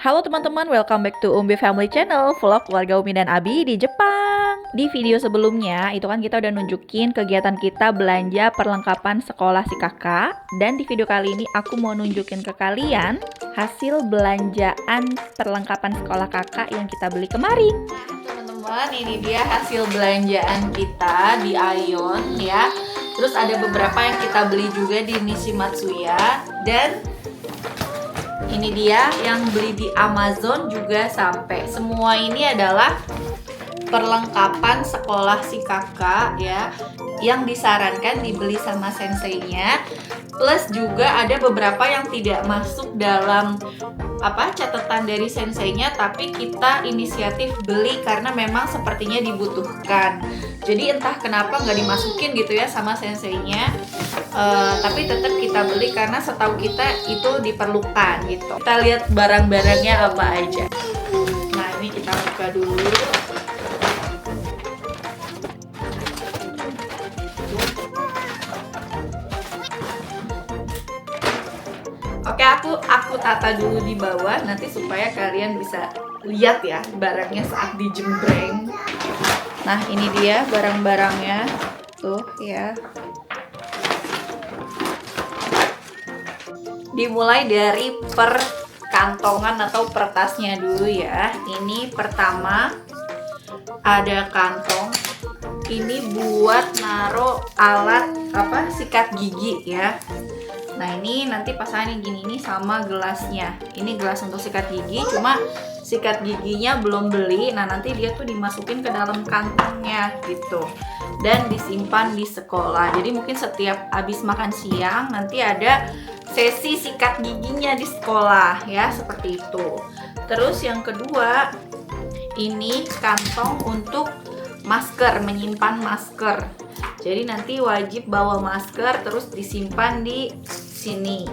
Halo teman-teman, welcome back to Umbi Family Channel, vlog keluarga Umi dan Abi di Jepang. Di video sebelumnya, itu kan kita udah nunjukin kegiatan kita belanja perlengkapan sekolah si kakak. Dan di video kali ini aku mau nunjukin ke kalian hasil belanjaan perlengkapan sekolah kakak yang kita beli kemarin. Nah teman-teman, ini dia hasil belanjaan kita di Aeon ya. Terus ada beberapa yang kita beli juga di Nishimatsuya. Dan ini dia yang beli di Amazon juga sampai. Semua ini adalah perlengkapan sekolah si kakak ya, yang disarankan dibeli sama senseinya. Plus juga ada beberapa yang tidak masuk dalam catatan dari senseinya, tapi kita inisiatif beli karena memang sepertinya dibutuhkan. Jadi entah kenapa nggak dimasukin gitu ya sama senseinya, tapi tetap kita beli karena setahu kita itu diperlukan gitu. Kita lihat barang-barangnya apa aja. Nah ini kita buka dulu. Oke, aku tata dulu di bawah nanti supaya kalian bisa lihat ya barangnya saat dijembreng. Nah, ini dia barang-barangnya. Tuh ya. Dimulai dari per kantongan atau per tasnya dulu ya. Ini pertama ada kantong. Ini buat naruh alat sikat gigi ya. Nah ini nanti pasangin gini nih sama gelasnya. Ini gelas untuk sikat gigi, cuma sikat giginya belum beli. Nah nanti dia tuh dimasukin ke dalam kantongnya gitu, dan disimpan di sekolah. Jadi mungkin setiap habis makan siang nanti ada sesi sikat giginya di sekolah ya, seperti itu. Terus yang kedua, ini kantong untuk masker, menyimpan masker. Jadi nanti wajib bawa masker terus disimpan di sini.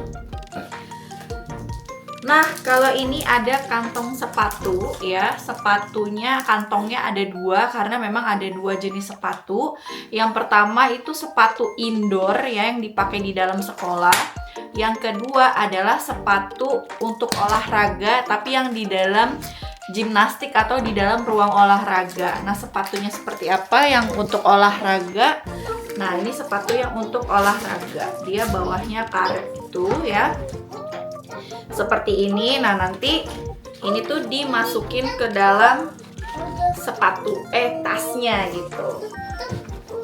Nah, kalau ini ada kantong sepatu ya. Sepatunya, kantongnya ada dua karena memang ada dua jenis sepatu. Yang pertama itu sepatu indoor ya, yang dipakai di dalam sekolah. Yang kedua adalah sepatu untuk olahraga tapi yang di dalam gimnastik atau di dalam ruang olahraga. Nah, sepatunya seperti apa yang untuk olahraga? Nah, ini sepatu yang untuk olahraga. Dia bawahnya karet itu ya. Seperti ini. Nah, nanti ini tuh dimasukin ke dalam sepatu tasnya gitu.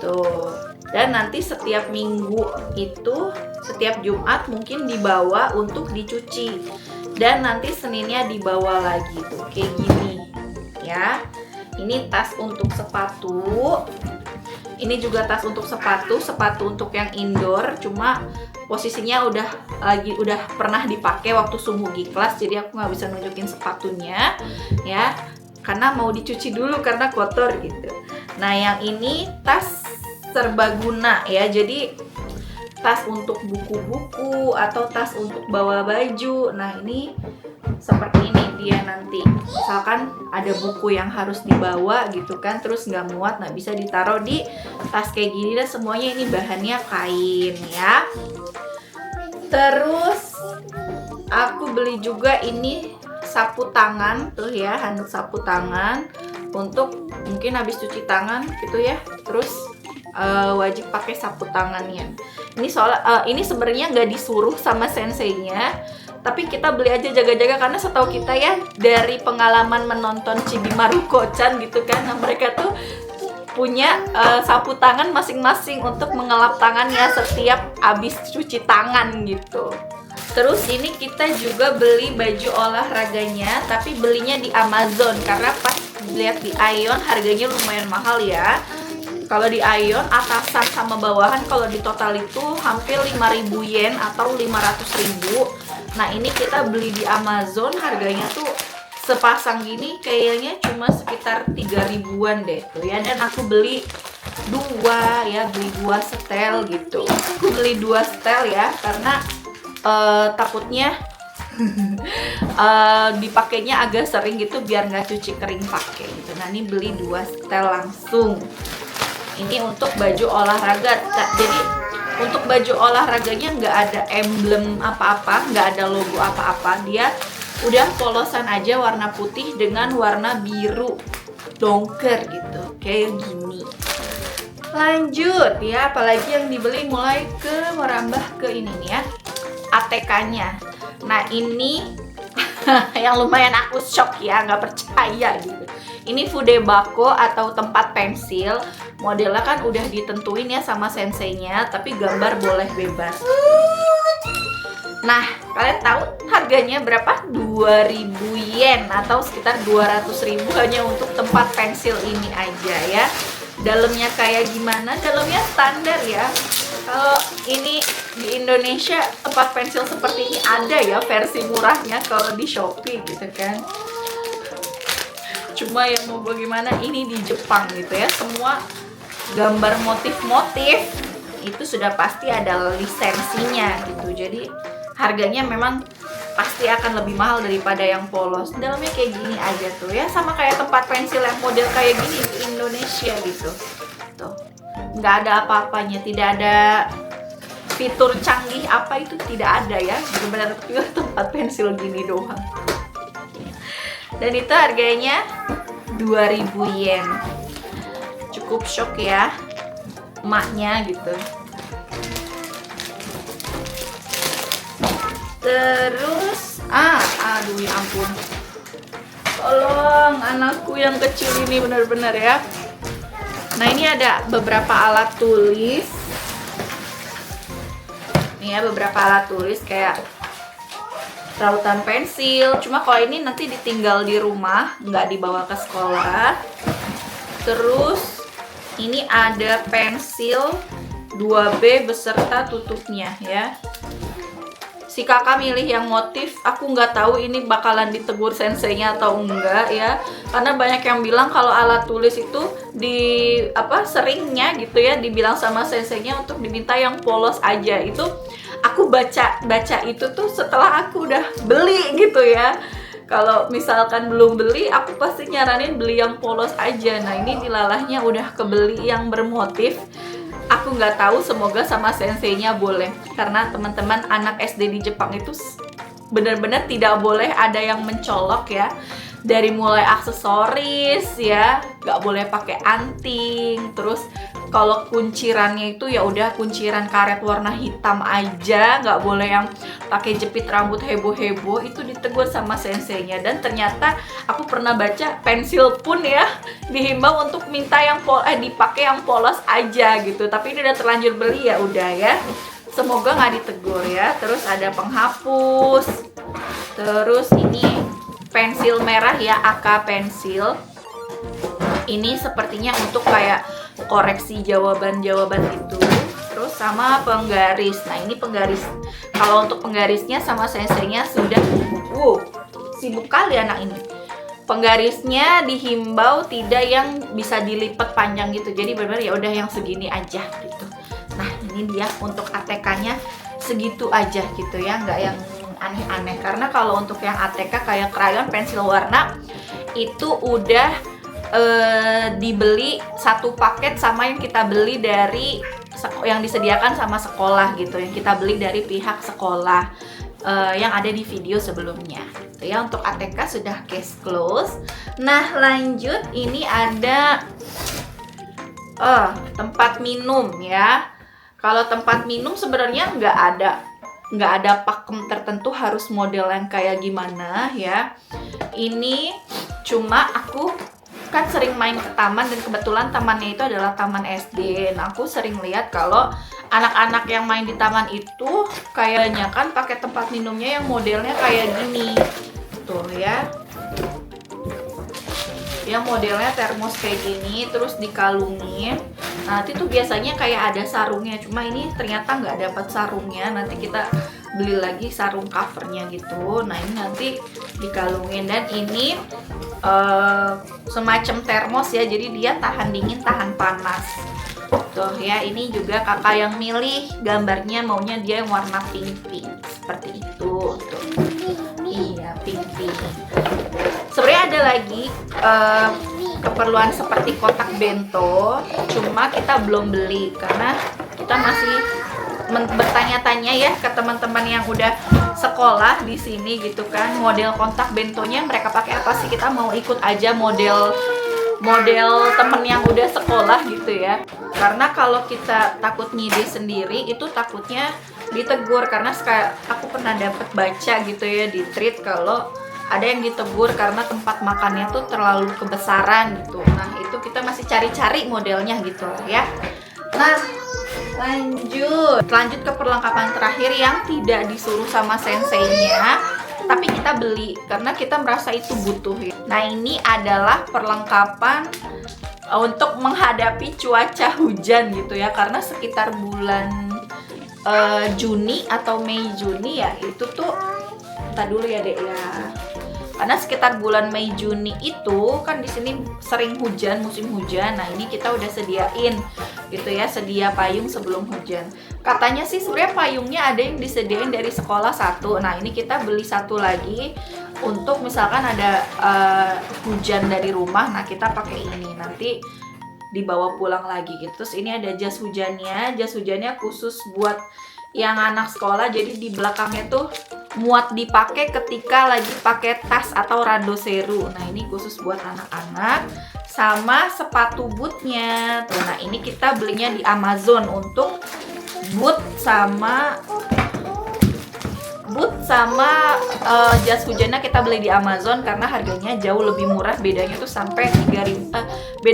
Tuh. Dan nanti setiap minggu itu, setiap Jumat mungkin dibawa untuk dicuci. Dan nanti Seninnya dibawa lagi tuh kayak gini ya. Ini tas untuk sepatu. Ini juga tas untuk sepatu untuk yang indoor, cuma posisinya udah pernah dipakai waktu Sumugi kelas, jadi aku nggak bisa nunjukin sepatunya ya, karena mau dicuci dulu karena kotor gitu. Nah yang ini tas serbaguna ya, jadi tas untuk buku-buku atau tas untuk bawa baju. Nah ini seperti ini dia nanti. Misalkan ada buku yang harus dibawa gitu kan, terus nggak muat, nah bisa ditaruh di tas kayak gini. Dan semuanya ini bahannya kain ya. Terus aku beli juga ini sapu tangan tuh ya, handuk sapu tangan untuk mungkin habis cuci tangan gitu ya. Terus wajib pakai sapu tangannya. Ini ini sebenarnya nggak disuruh sama senseinya, tapi kita beli aja jaga-jaga karena setahu kita ya dari pengalaman menonton Chibi Maruko-chan gitu kan, nah, mereka tuh punya sapu tangan masing-masing untuk mengelap tangannya setiap habis cuci tangan gitu. Terus ini kita juga beli baju olahraganya, tapi belinya di Amazon karena pas lihat di Aeon harganya lumayan mahal ya. Kalau di Aeon atasan sama bawahan kalau di total itu hampir 5.000 yen atau 500.000. Nah ini kita beli di Amazon harganya tuh sepasang gini kayaknya cuma sekitar 3.000-an deh tuh ya. Dan aku beli dua setel gitu. Aku beli 2 setel ya karena takutnya dipakainya agak sering gitu biar nggak cuci kering pakai gitu. Nah ini beli 2 setel langsung. Ini untuk baju olahraga. Jadi untuk baju olahraganya nggak ada emblem apa-apa, nggak ada logo apa-apa. Dia Udah polosan aja warna putih dengan warna biru dongker gitu, kayak gini. Lanjut ya, apalagi yang dibeli mulai merambah ke ini nih ya, ATK-nya. Nah ini yang lumayan aku shock ya, nggak percaya gitu. Ini Fudebako atau tempat pensil. Modelnya kan udah ditentuin ya sama senseinya, tapi gambar boleh bebas. Nah, kalian tahu harganya berapa? 2000 yen atau sekitar 200.000 hanya untuk tempat pensil ini aja ya. Dalamnya kayak gimana? Dalamnya standar ya. Kalau ini di Indonesia tempat pensil seperti ini ada ya versi murahnya kalau di Shopee gitu kan. Cuma yang mau bagaimana, ini di Jepang gitu ya, semua gambar motif-motif itu sudah pasti ada lisensinya gitu. Jadi harganya memang pasti akan lebih mahal daripada yang polos. Dalamnya kayak gini aja tuh ya, sama kayak tempat pensil yang model kayak gini di Indonesia gitu. Tuh, nggak ada apa-apanya, tidak ada fitur canggih apa itu, tidak ada ya. Benar-benar pure tempat pensil gini doang. Dan itu harganya 2000 yen. Cukup shock ya emaknya gitu. Terus aduh ya ampun, tolong anakku yang kecil ini benar-benar ya. Nah ini ada beberapa alat tulis nih ya, beberapa alat tulis kayak rautan pensil. Cuma kalau ini nanti ditinggal di rumah, nggak dibawa ke sekolah. Terus ini ada pensil 2B beserta tutupnya ya. Si kakak milih yang motif, aku nggak tahu ini bakalan ditegur senseinya atau enggak ya. Karena banyak yang bilang kalau alat tulis itu seringnya gitu ya dibilang sama senseinya untuk diminta yang polos aja. Itu aku baca itu tuh setelah aku udah beli gitu ya. Kalau misalkan belum beli, aku pasti nyaranin beli yang polos aja. Nah ini dilalahnya udah kebeli yang bermotif. Aku nggak tahu, semoga sama senseinya boleh. Karena teman-teman anak SD di Jepang itu benar-benar tidak boleh ada yang mencolok ya. Dari mulai aksesoris ya, nggak boleh pakai anting. Terus kalau kuncirannya itu ya udah kunciran karet warna hitam aja, nggak boleh yang pakai jepit rambut heboh-heboh. Itu ditegur sama senseinya. Dan ternyata aku pernah baca pensil pun ya dihimbau untuk minta yang dipakai yang polos aja gitu. Tapi ini udah terlanjur beli ya udah ya. Semoga nggak ditegur ya. Terus ada penghapus. Terus ini pensil merah ya, AK pensil. Ini sepertinya untuk kayak koreksi jawaban-jawaban itu. Terus sama penggaris. Nah ini penggaris. Kalau untuk penggarisnya sama senseinya sudah sibuk kali anak ini. Penggarisnya dihimbau tidak yang bisa dilipat panjang gitu. Jadi benar-benar ya udah yang segini aja gitu. Nah ini dia untuk ATK-nya segitu aja gitu ya, nggak yang aneh-aneh. Karena kalau untuk yang ATK kayak krayon, pensil warna itu udah dibeli satu paket sama yang kita beli dari yang disediakan sama sekolah gitu, yang kita beli dari pihak sekolah yang ada di video sebelumnya gitu ya. Untuk ATK sudah case close. Nah lanjut, ini ada tempat minum ya. Kalau tempat minum sebenarnya nggak ada pakem tertentu harus model yang kayak gimana ya. Ini cuma aku kan sering main ke taman, dan kebetulan tamannya itu adalah taman SD. Nah, aku sering lihat kalau anak-anak yang main di taman itu kayaknya kan pakai tempat minumnya yang modelnya kayak gini. Tuh ya. Yang modelnya termos kayak gini, terus dikalungin. Nanti tuh biasanya kayak ada sarungnya, cuma ini ternyata nggak dapat sarungnya. Nanti kita beli lagi sarung covernya gitu. Nah ini nanti dikalungin, dan ini semacam termos ya, jadi dia tahan dingin tahan panas. Tuh ya, ini juga kakak yang milih gambarnya maunya dia yang warna pink seperti itu tuh. Iya, pink. Sebenarnya ada lagi keperluan seperti kotak bento, cuma kita belum beli karena kita masih bertanya-tanya ya ke teman-teman yang udah sekolah di sini gitu kan. Model kontak bentonya mereka pakai apa sih, kita mau ikut aja model temen yang udah sekolah gitu ya. Karena kalau kita takut ngide sendiri itu takutnya ditegur, karena aku pernah dapat baca gitu ya di tweet kalau ada yang ditegur karena tempat makannya tuh terlalu kebesaran gitu. Nah itu kita masih cari-cari modelnya gitu ya. Nah lanjut ke perlengkapan terakhir yang tidak disuruh sama senseinya, tapi kita beli karena kita merasa itu butuh ya. Nah ini adalah perlengkapan untuk menghadapi cuaca hujan gitu ya, karena sekitar bulan Juni atau Mei Juni ya, itu tuh entar dulu ya Dek ya. Karena sekitar bulan Mei Juni itu kan di sini sering hujan, musim hujan. Nah, ini kita udah sediain gitu ya, sedia payung sebelum hujan. Katanya sih sebenarnya payungnya ada yang disediain dari sekolah satu. Nah, ini kita beli satu lagi untuk misalkan ada hujan dari rumah. Nah, kita pakai ini. Nanti dibawa pulang lagi gitu. Terus ini ada jas hujannya. Jas hujannya khusus buat yang anak sekolah, jadi di belakangnya tuh muat dipakai ketika lagi pakai tas atau randoseru. Nah ini khusus buat anak-anak, sama sepatu bootnya. Nah ini kita belinya di Amazon untuk boot sama jas hujannya kita beli di Amazon karena harganya jauh lebih murah. Bedanya tuh sampai 300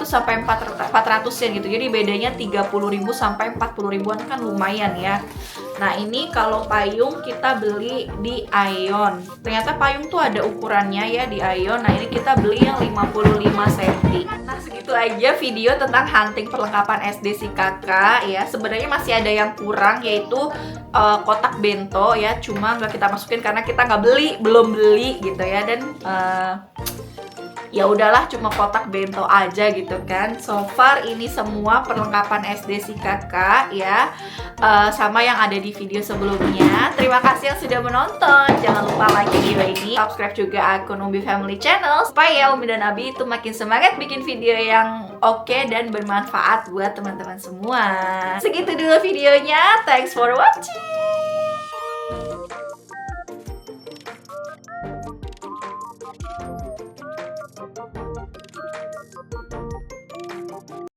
sampai 400 yen gitu. Jadi bedanya 30.000 sampai 40.000-an kan lumayan ya. Nah ini kalau payung kita beli di Aeon. Ternyata payung tuh ada ukurannya ya di Aeon. Nah ini kita beli yang 55 cm. Nah segitu aja video tentang hunting perlengkapan SD si kakak ya. Sebenarnya masih ada yang kurang, yaitu kotak bento ya. Cuma nggak kita masukin karena kita belum beli gitu ya. Dan ya udahlah, cuma kotak bento aja gitu kan. So far ini semua perlengkapan SD si kakak ya, sama yang ada di video sebelumnya. Terima kasih yang sudah menonton. Jangan lupa like video ini, subscribe juga akun Umbi Family Channel supaya Umi dan Abi itu makin semangat bikin video yang oke dan bermanfaat buat teman-teman semua. Segitu dulu videonya. Thanks for watching.